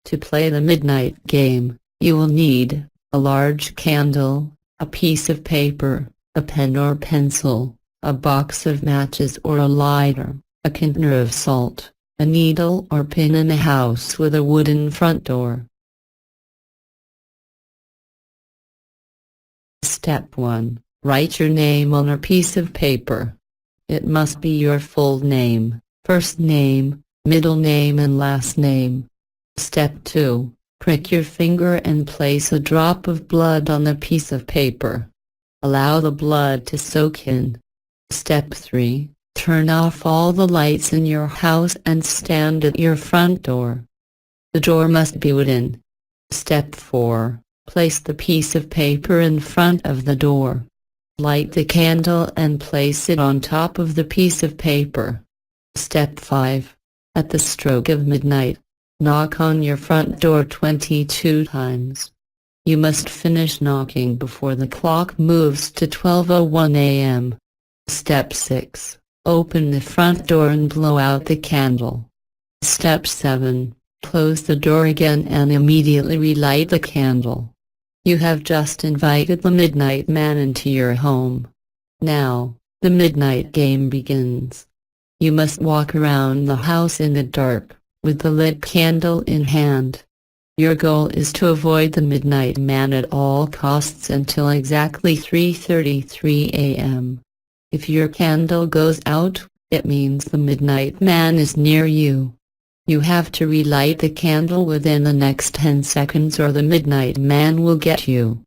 To play the midnight game, you will need a large candle, a piece of paper, a pen or pencil, a box of matches or a lighter, a container of salt, a needle or pin in a house with a wooden front door. Step 1. Write your name on a piece of paper. It must be your full name, first name, middle name and last name. Step 2. Prick your finger and place a drop of blood on the piece of paper. Allow the blood to soak in. Step 3. Turn off all the lights in your house and stand at your front door. The door must be wooden. Step 4. Place the piece of paper in front of the door. Light the candle and place it on top of the piece of paper. Step 5. At the stroke of midnight, knock on your front door 22 times. You must finish knocking before the clock moves to 12:01 a.m. Step 6. Open the front door and blow out the candle. Step 7. Close the door again and immediately relight the candle. You have just invited the Midnight Man into your home. Now, the midnight game begins. You must walk around the house in the dark, with the lit candle in hand. Your goal is to avoid the Midnight Man at all costs until exactly 3:33 a.m. If your candle goes out, it means the Midnight Man is near you. You have to relight the candle within the next 10 seconds or the Midnight Man will get you.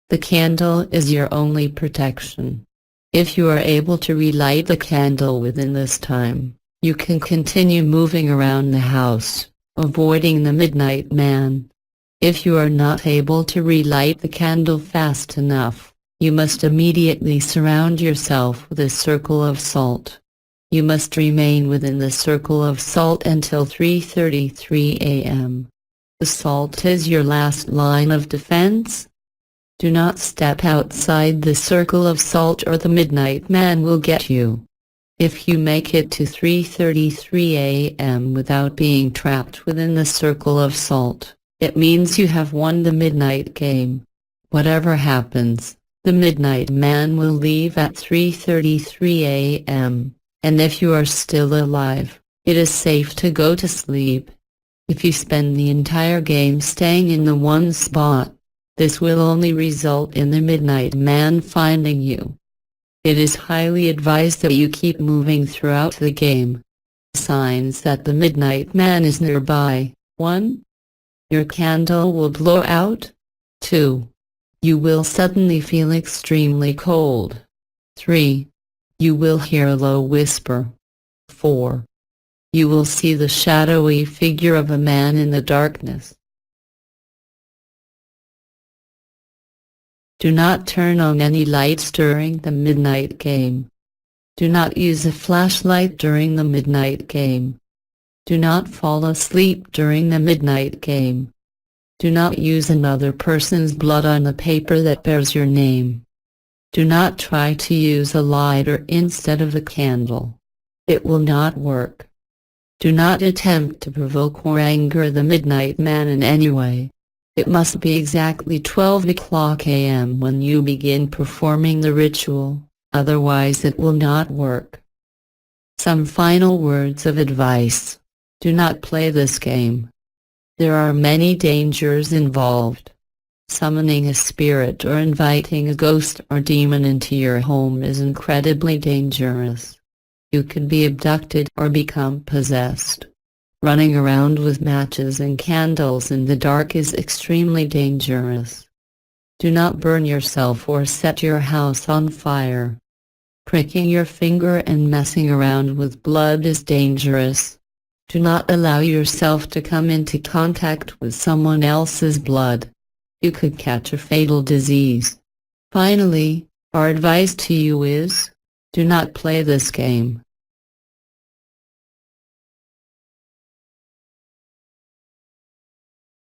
The candle is your only protection. If you are able to relight the candle within this time, you can continue moving around the house, avoiding the Midnight Man. If you are not able to relight the candle fast enough, you must immediately surround yourself with a circle of salt. You must remain within the circle of salt until 3:33 a.m. The salt is your last line of defense. Do not step outside the circle of salt or the Midnight Man will get you. If you make it to 3:33 a.m. without being trapped within the circle of salt, it means you have won the midnight game. Whatever happens, the Midnight Man will leave at 3:33 a.m., and if you are still alive, it is safe to go to sleep. If you spend the entire game staying in the one spot, this will only result in the Midnight Man finding you. It is highly advised that you keep moving throughout the game. Signs that the Midnight Man is nearby: 1. Your candle will blow out. 2. You will suddenly feel extremely cold. 3. You will hear a low whisper. 4. You will see the shadowy figure of a man in the darkness. Do not turn on any lights during the midnight game. Do not use a flashlight during the midnight game. Do not fall asleep during the midnight game. Do not use another person's blood on the paper that bears your name. Do not try to use a lighter instead of a candle. It will not work. Do not attempt to provoke or anger the Midnight Man in any way. It must be exactly 12 o'clock a.m. when you begin performing the ritual, otherwise it will not work. Some final words of advice: do not play this game. There are many dangers involved. Summoning a spirit or inviting a ghost or demon into your home is incredibly dangerous. You could be abducted or become possessed. Running around with matches and candles in the dark is extremely dangerous. Do not burn yourself or set your house on fire. Pricking your finger and messing around with blood is dangerous. Do not allow yourself to come into contact with someone else's blood. You could catch a fatal disease. Finally, our advice to you is, do not play this game.